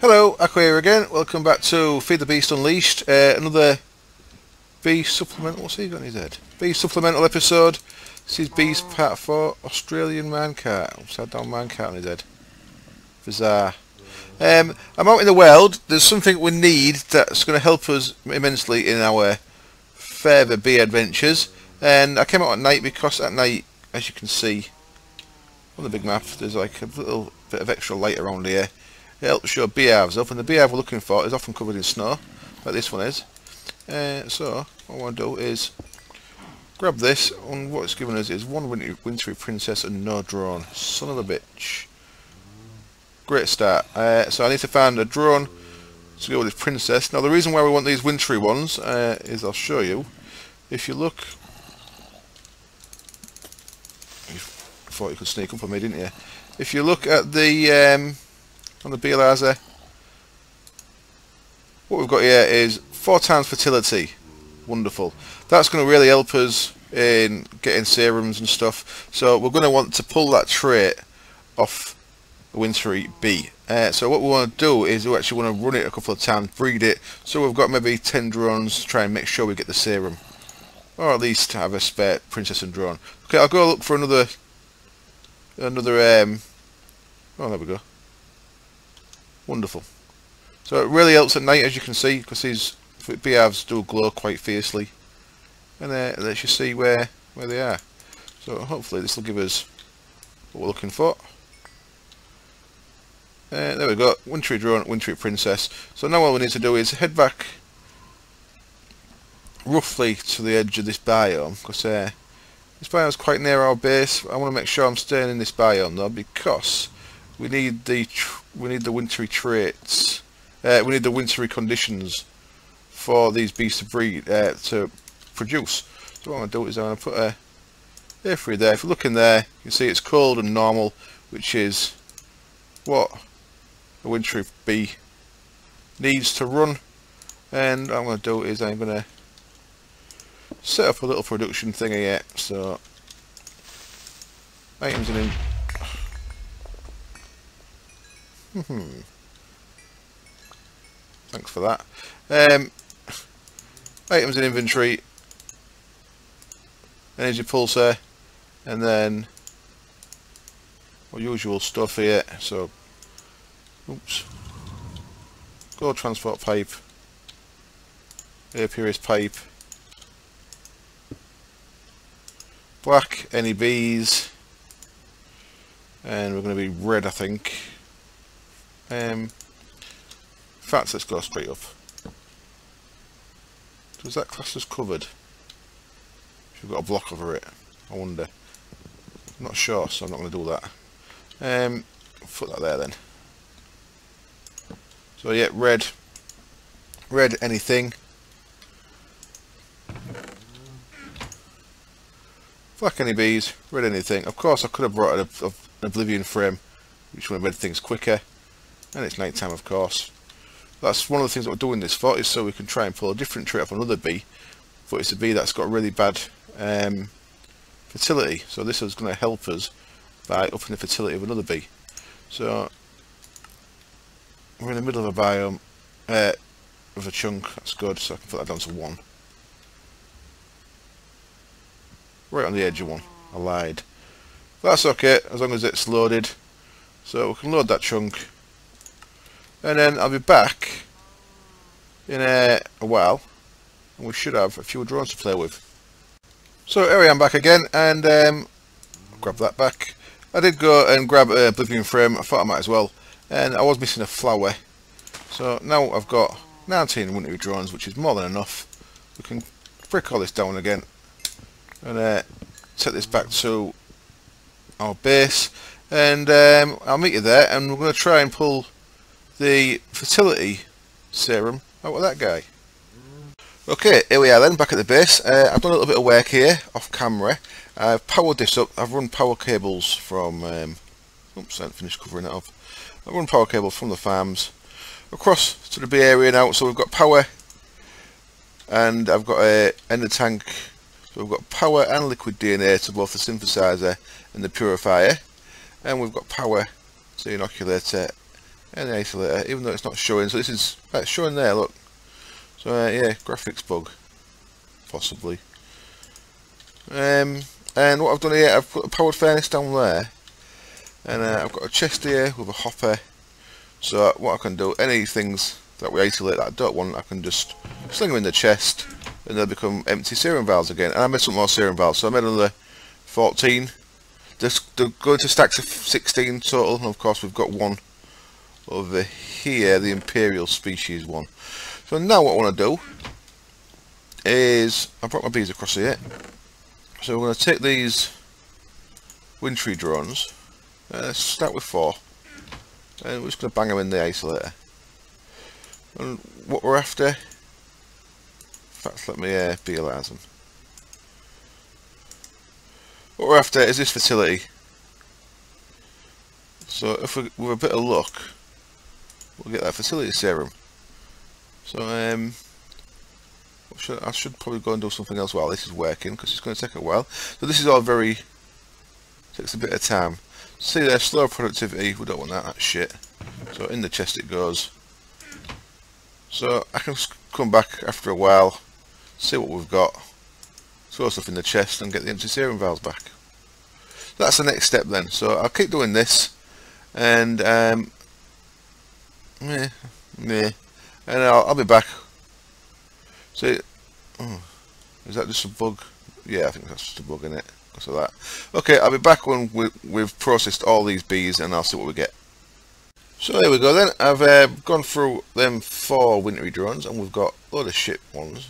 Hello, Aqua here again. Welcome back to Feed the Beast Unleashed. Another B supplemental. What's he got in his head? B supplemental episode. This is Beast Part 4. Australian minecart. Upside down minecart on his head. Bizarre. I'm out in the world. There's something we need that's going to help us immensely in our further bee adventures. And I came out at night because at night, as you can see on the big map, there's like a little bit of extra light around here. It helps show beehives up, and the beehive we're looking for is often covered in snow, like this one is. So what I want to do is grab this, and what it's given us is one wintry princess and no drone. Son of a bitch. Great start. So I need to find a drone to go with this princess. Now the reason why we want these wintry ones is I'll show you. If you look, you thought you could sneak up on me, didn't you? If you look at the on the Beelizer, what we've got here is 4 times fertility. Wonderful. That's going to really help us in getting serums and stuff. So we're going to want to pull that trait off the wintry bee. So what we want to do is we actually want to run it a couple of times, breed it, so we've got maybe 10 drones to try and make sure we get the serum, or at least have a spare princess and drone. Okay, I'll go look for another oh, there we go. Wonderful. So it really helps at night, as you can see, because these beehives do glow quite fiercely, and it lets you see where they are. So hopefully this will give us what we're looking for. There we go, wintry drone, wintry princess. So now all we need to do is head back roughly to the edge of this biome, because this biome is quite near our base. I want to make sure I'm staying in this biome though, because we need the wintry traits. We need the wintry conditions for these beasts to breed, to produce. So what I'm going to do is I'm going to put a airfree there. If you look in there, you can see it's cold and normal, which is what a wintry bee needs to run. And what I'm going to do is I'm going to set up a little production thing here. So items in. Thanks for that. Items in inventory, energy pulsar, and then our usual stuff here. So, oops, gold transport pipe, air purist pipe, black any bees, and we're going to be red, I think. In fact, let's go straight up. Does that class as covered? We've got a block over it, I wonder. I'm not sure, so I'm not going to do that. Put that there then. So yeah, red anything. Black any bees, red anything. Of course I could have brought an oblivion frame, which would have made things quicker. And it's night time, of course. That's one of the things that we're doing this for, is so we can try and pull a different trait off another bee, but it's a bee that's got really bad fertility. So this is going to help us by upping the fertility of another bee. So we're in the middle of a biome, of a chunk. That's good. So I can put that down to 1. Right on the edge of 1. I lied. That's okay as long as it's loaded. So we can load that chunk. And then I'll be back in a while, and we should have a few drones to play with. So here I am back again, and grab that back. I did go and grab a oblivion frame. I thought I might as well, and I was missing a flower. So now I've got 19 wintry drones, which is more than enough. We can break all this down again, and take this back to our base, and I'll meet you there, and we're going to try and pull the fertility serum out of that guy. Okay, here we are then, back at the base. I've done a little bit of work here off camera. I've powered this up. I've run power cables from oops, I haven't finished covering it up. I've run power cables from the farms across to the bee area now, so we've got power, and I've got a ender tank. So we've got power and liquid DNA to both the synthesizer and the purifier, and we've got power to inoculate and the isolator, even though it's not showing. So this is it's showing there, look. So yeah, graphics bug, possibly. And what I've done here, I've put a powered furnace down there, and I've got a chest here with a hopper. So what I can do, any things that we isolate that I don't want, I can just sling them in the chest, and they'll become empty serum valves again. And I made some more serum valves, so I made another 14. They're going to stacks of 16 total, and of course we've got one over here, the Imperial species one. So now what I want to do is, I brought my bees across here, so we're going to take these wintry drones, let's start with 4, and we're just going to bang them in the isolator. And what we're after, in fact let me BLRs them. What we're after is this fertility. So if we, with a bit of luck, we'll get that fertility serum. So I should probably go and do something else while this is working, because it's going to take a while. So this is all takes a bit of time. See there, slow productivity, we don't want that shit. So in the chest it goes. So I can come back after a while, see what we've got, throw stuff in the chest and get the empty serum valves back. That's the next step then. So I'll keep doing this, and and I'll be back. See, is that just a bug? Yeah, I think that's just a bug in it because of that. Okay, I'll be back when we've processed all these bees, and I'll see what we get. So there we go then. I've gone through them 4 wintry drones, and we've got a load of shit ones.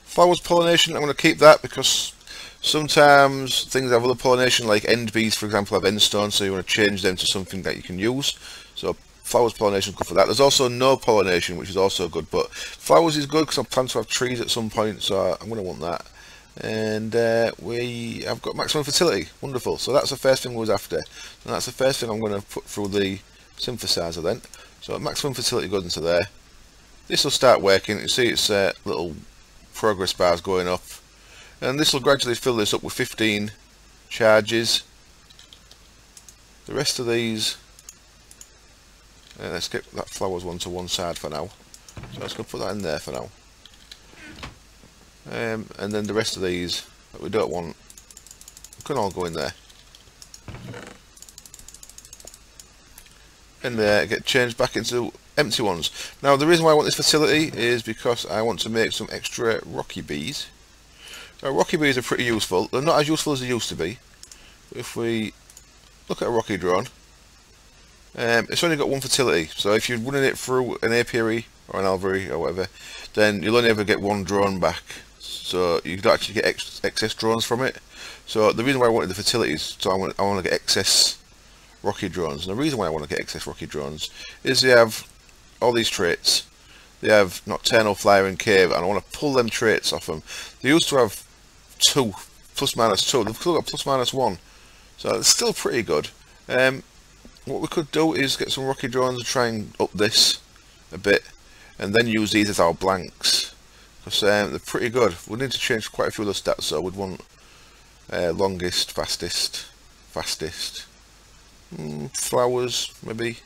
Flowers pollination, I'm going to keep that because sometimes things have other pollination, like end bees for example have end stones, so you want to change them to something that you can use. So flowers pollination is good for that. There's also no pollination, which is also good, but flowers is good because I plan to have trees at some point, so I'm going to want that. And I've got maximum fertility, wonderful. So that's the first thing we was after, and that's the first thing I'm going to put through the synthesizer then. So maximum fertility goes into there. This will start working. You see its little progress bars going up, and this will gradually fill this up with 15 charges. The rest of these, let's get that flowers one to one side for now. So let's go put that in there for now. And then the rest of these that we don't want can all go in there. And get changed back into empty ones. Now the reason why I want this facility is because I want to make some extra rocky bees. Now rocky bees are pretty useful. They're not as useful as they used to be. If we look at a rocky drone, it's only got 1 fertility, so if you're running it through an apiary or an alveary or whatever, then you'll only ever get 1 drone back, so you don't actually get excess drones from it. So the reason why I wanted the fertilities, so I want to get excess rocky drones, and the reason why I want to get excess rocky drones is they have all these traits. They have nocturnal, flyer and cave, and I want to pull them traits off them. They used to have 2, plus minus 2, they've still got plus minus 1, so it's still pretty good. What we could do is get some rocky drones and try and up this a bit, and then use these as our blanks, because they're pretty good. We need to change quite a few of the stats, so we'd want longest, fastest, flowers maybe.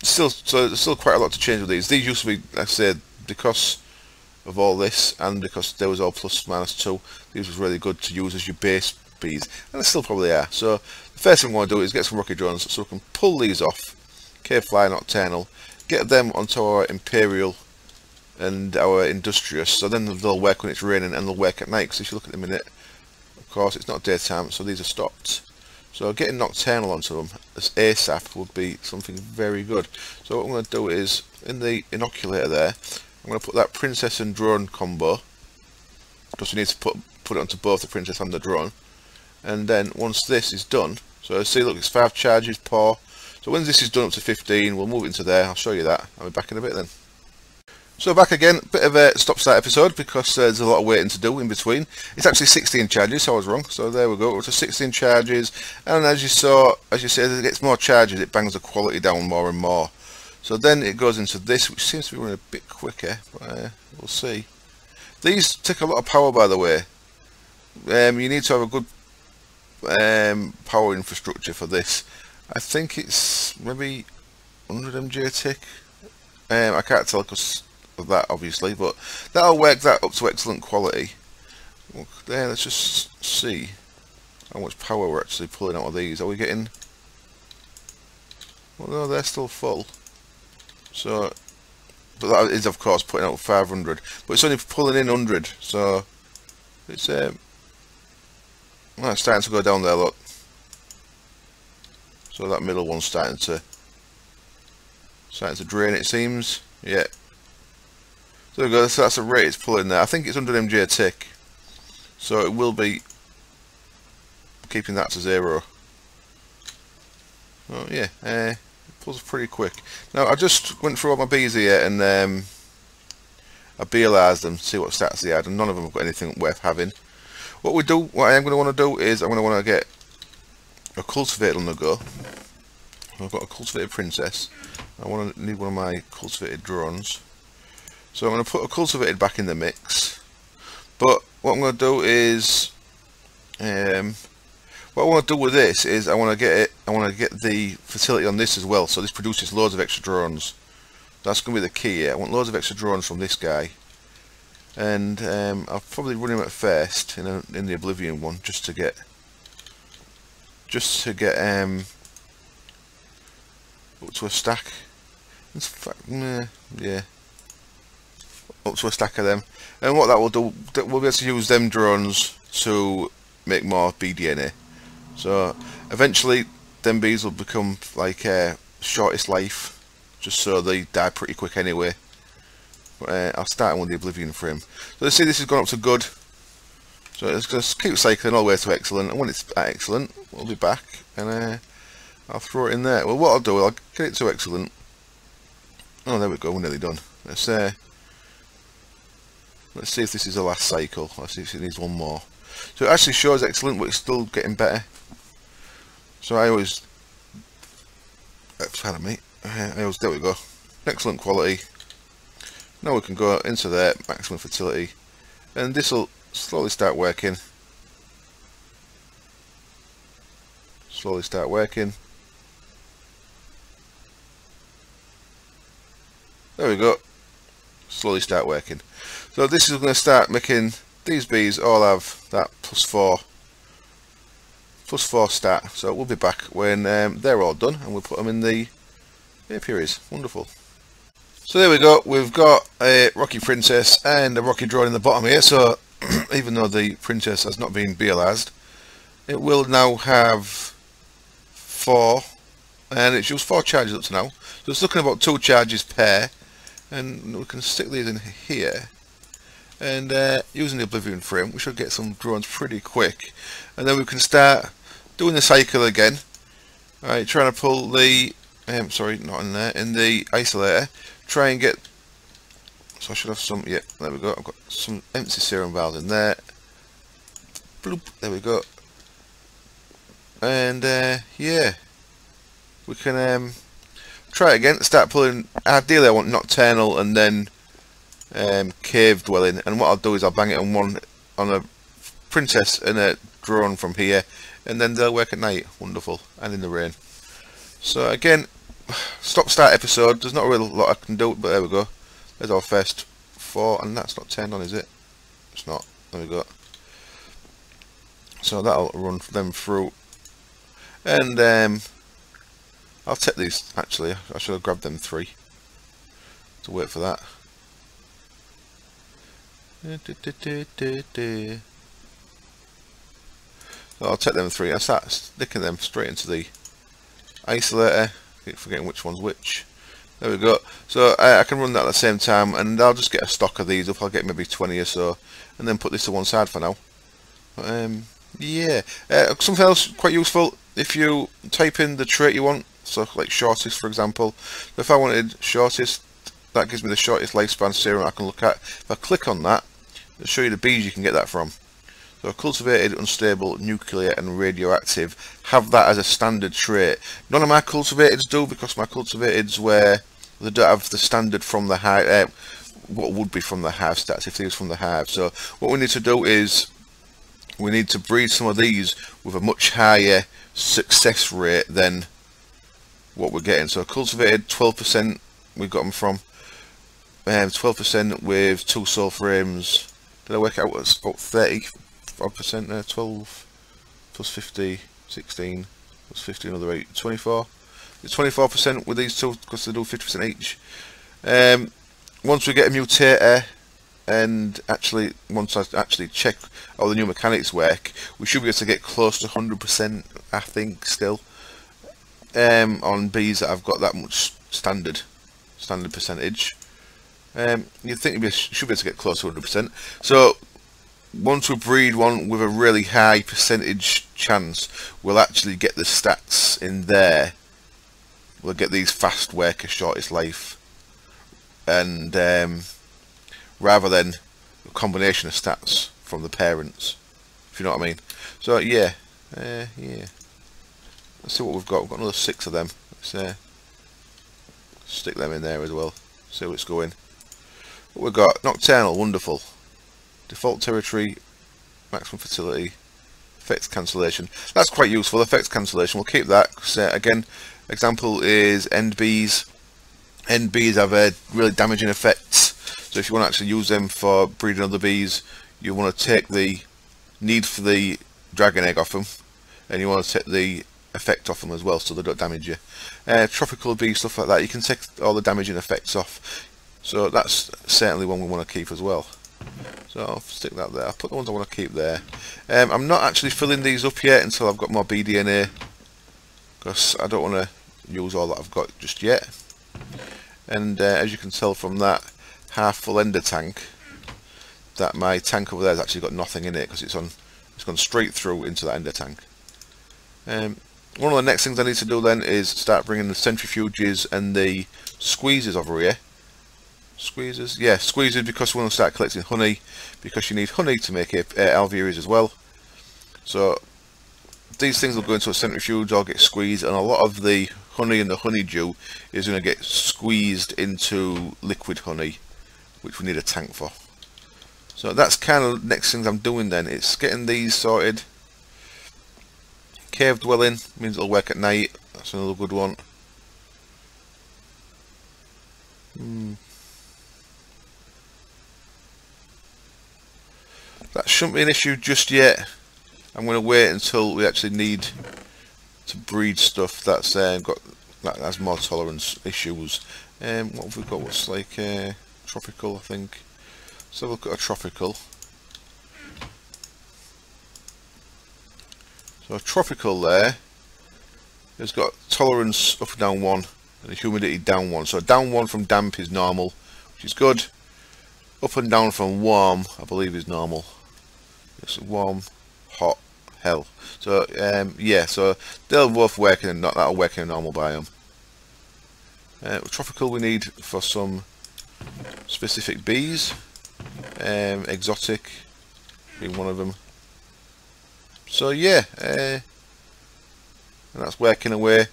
So there's still quite a lot to change with these. These used to be, like I said, because of all this, and because there was all plus minus 2, these was really good to use as your base bees, and they still probably are. So the first thing we want to do is get some rocky drones so we can pull these off, cave fly, nocturnal, get them onto our Imperial and our Industrious, so then they'll work when it's raining and they'll work at night, because if you look at the minute, of course it's not daytime, so these are stopped. So getting nocturnal onto them as ASAP would be something very good. So what I'm going to do is, in the inoculator there, I'm going to put that princess and drone combo, because we need to put it onto both the princess and the drone. And then once this is done, so see, look, it's 5 charges per. So when this is done up to 15, we'll move it into there. I'll show you that. I'll be back in a bit then. So back again, bit of a stop-start episode because there's a lot of waiting to do in between. It's actually 16 charges, so I was wrong. So there we go, we're to 16 charges, and as you saw, as you said, as it gets more charges, it bangs the quality down more and more. So then it goes into this, which seems to be running a bit quicker, but we'll see. These take a lot of power, by the way. You need to have a good power infrastructure for this. I think it's maybe 100 MJ tick. I can't tell because of that obviously, but that'll work that up to excellent quality. There, let's just see how much power we're actually pulling out of these. Are we getting... Well, no, they're still full. So, but that is of course putting out 500, but it's only pulling in 100. So it's well, it's starting to go down there. Look. So that middle one's starting to drain. It seems. Yeah. So there we go. So that's the rate it's pulling there. I think it's 100 MJ a tick. So it will be keeping that to 0. Oh yeah, it pulls pretty quick. Now I just went through all my bees here and I BLR'd them to see what stats they had, and none of them have got anything worth having. What I am going to want to do is I'm going to want to get a cultivated on the go. I've got a cultivated princess. I need one of my cultivated drones. So I'm going to put a cultivated back in the mix. But what I'm going to do is, what I want to do with this is I want to get the fertility on this as well. So this produces loads of extra drones. That's going to be the key here. I want loads of extra drones from this guy, and I'll probably run him at first in the Oblivion one just to get up to a stack. In fact, yeah, up to a stack of them. And what that will do, we'll be able to use them drones to make more BDNA. So eventually, them bees will become like shortest life, just so they die pretty quick anyway. But I'll start with the Oblivion frame. So let's see, this has gone up to good. So it's going to keep cycling all the way to excellent, and when it's at excellent, we'll be back and I'll throw it in there. Well, what I'll do, I'll get it to excellent. Oh, there we go, we're nearly done. Let's see if this is the last cycle. Let's see if it needs one more. So it actually shows excellent, but it's still getting better. So I always, pardon me, there we go, excellent quality. Now we can go into there, maximum fertility, and this will slowly start working. Slowly start working. There we go. Slowly start working. So this is going to start making these bees all have that +4 stat. So we'll be back when they're all done, and we'll put them in the apiaries. Wonderful. So there we go. We've got a Rocky Princess and a Rocky Drone in the bottom here. So even though the Princess has not been BLR'd, it will now have 4, and it's used 4 charges up to now. So it's looking about 2 charges per. And we can stick these in here, and using the Oblivion frame we should get some drones pretty quick, and then we can start doing the cycle again. Alright, trying to pull the sorry, not in there, in the isolator, try and get, so I should have some, yeah, there we go, I've got some empty serum vials in there. Bloop, there we go. And yeah, we can try it again, start pulling. Ideally I want nocturnal and then cave dwelling, and what I'll do is I'll bang it on a princess and a drone from here, and then they'll work at night. Wonderful. And in the rain. So again, stop start episode, there's not really a lot I can do, but there we go, there's our first 4, and that's not turned on, is it? It's not. There we go. So that'll run them through, and I'll take these, actually, I should have grabbed them 3 to wait for that. So I'll take them 3, I'll start sticking them straight into the isolator, keep forgetting which one's which. There we go. So I can run that at the same time, and I'll just get a stock of these up, I'll get maybe 20 or so, and then put this to one side for now. But, yeah, something else quite useful, if you type in the trait you want, so like shortest for example, if I wanted shortest, that gives me the shortest lifespan serum I can look at. If I click on that, it'll show you the bees you can get that from. So cultivated, unstable, nuclear and radioactive, have that as a standard trait. None of my cultivateds do, because my cultivateds they don't have the standard from the hive, what would be from the hive stats if they was from the hive. So what we need to do is we need to breed some of these with a much higher success rate than what we're getting. So cultivated 12% we've got them from 12% with 2 soul frames. Did I work out it's about 30% there? 12 plus 50, 16 plus 50, another 8, 24. It's 24% with these two because they do 50% each. Once we get a mutator, and actually once I actually check how the new mechanics work, we should be able to get close to 100%, I think, still on bees that I've got that much standard percentage. You'd think you should be able to get close to 100%. So once we breed one with a really high percentage chance, we'll actually get the stats in there. We'll get these fast worker, shortest life, and rather than a combination of stats from the parents, if you know what I mean. So yeah, yeah. Let's see what we've got. We've got another 6 of them. Let's stick them in there as well. See how it's going. What we've got: nocturnal, wonderful. Default territory, maximum fertility, effects cancellation. That's quite useful. Effects cancellation. We'll keep that. Again, example is end bees. End bees have really damaging effects. So if you want to actually use them for breeding other bees, you want to take the need for the dragon egg off them, and you want to take the effect off them as well, so they don't damage you. Tropical bees, stuff like that, you can take all the damaging effects off. So that's certainly one we want to keep as well. So I'll stick that there. I'll put the ones I want to keep there. I'm not actually filling these up yet until I've got more BDNA, because I don't want to use all that I've got just yet. And as you can tell from that half full ender tank, that my tank over there has actually got nothing in it because it's gone straight through into that ender tank. One of the next things I need to do then is start bringing the centrifuges and the squeezes over here. Squeezes, yeah, squeezes, because we want to start collecting honey, because you need honey to make alvearies as well. So these things will go into a centrifuge or get squeezed, and a lot of the honey and the honeydew is going to get squeezed into liquid honey, which we need a tank for. So that's kind of the next things I'm doing then. It's getting these sorted. Cave dwelling means it'll work at night. That's another good one. That shouldn't be an issue just yet. I'm going to wait until we actually need to breed stuff that's that has more tolerance issues. What have we got? What's like tropical, I think. So look at a tropical. So a tropical there has got tolerance up and down 1 and humidity down 1. So down 1 from damp is normal, which is good. Up and down from warm, I believe, is normal. It's warm, hot, hell. So yeah, so they'll both work in, that'll work in a normal biome. Tropical we need for some specific bees. Exotic being one of them. So yeah, and that's working away,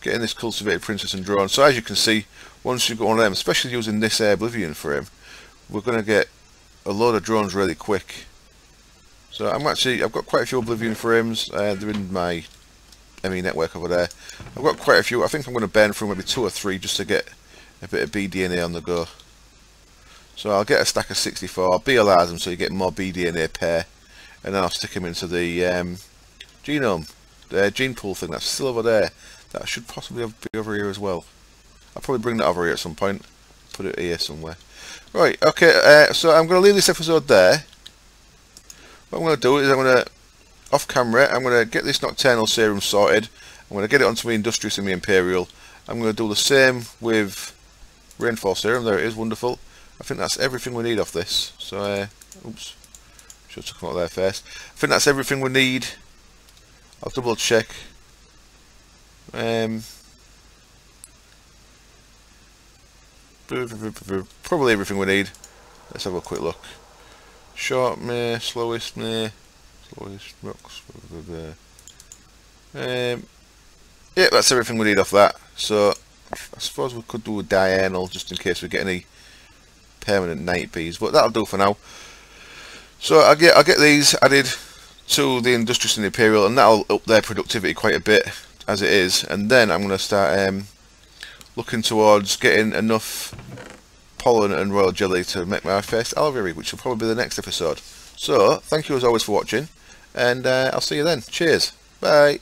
getting this cultivated princess and drone. So as you can see, once you've got one of them, especially using this Oblivion frame, we're going to get a load of drones really quick. So I've got quite a few Oblivion frames. They're in my ME network over there. I've got quite a few. I think I'm going to burn through maybe 2 or 3 just to get a bit of BDNA on the go. So I'll get a stack of 64, I'll BLR them so you get more BDNA pair, and then I'll stick them into the genome, the gene pool thing that's still over there. That should possibly be over here as well. I'll probably bring that over here at some point, put it here somewhere. Right, okay, so I'm going to leave this episode there. What I'm going to do is I'm going to, off camera, I'm going to get this nocturnal serum sorted. I'm going to get it onto my Industrious and my Imperial. I'm going to do the same with Rainfall Serum. There it is, wonderful. I think that's everything we need off this. So, oops, should have come out there first. I think that's everything we need. I'll double check. Probably everything we need. Let's have a quick look. Short, meh, slowest, meh, slowest, rocks. Yeah, that's everything we need off that. So, I suppose we could do a diurnal just in case we get any permanent night bees, but that'll do for now. So I'll get these added to the Industrious and the Imperial, and that'll up their productivity quite a bit as it is. And then I'm going to start looking towards getting enough pollen and royal jelly to make my first alveary, which will probably be the next episode. So thank you as always for watching, and I'll see you then. Cheers, bye.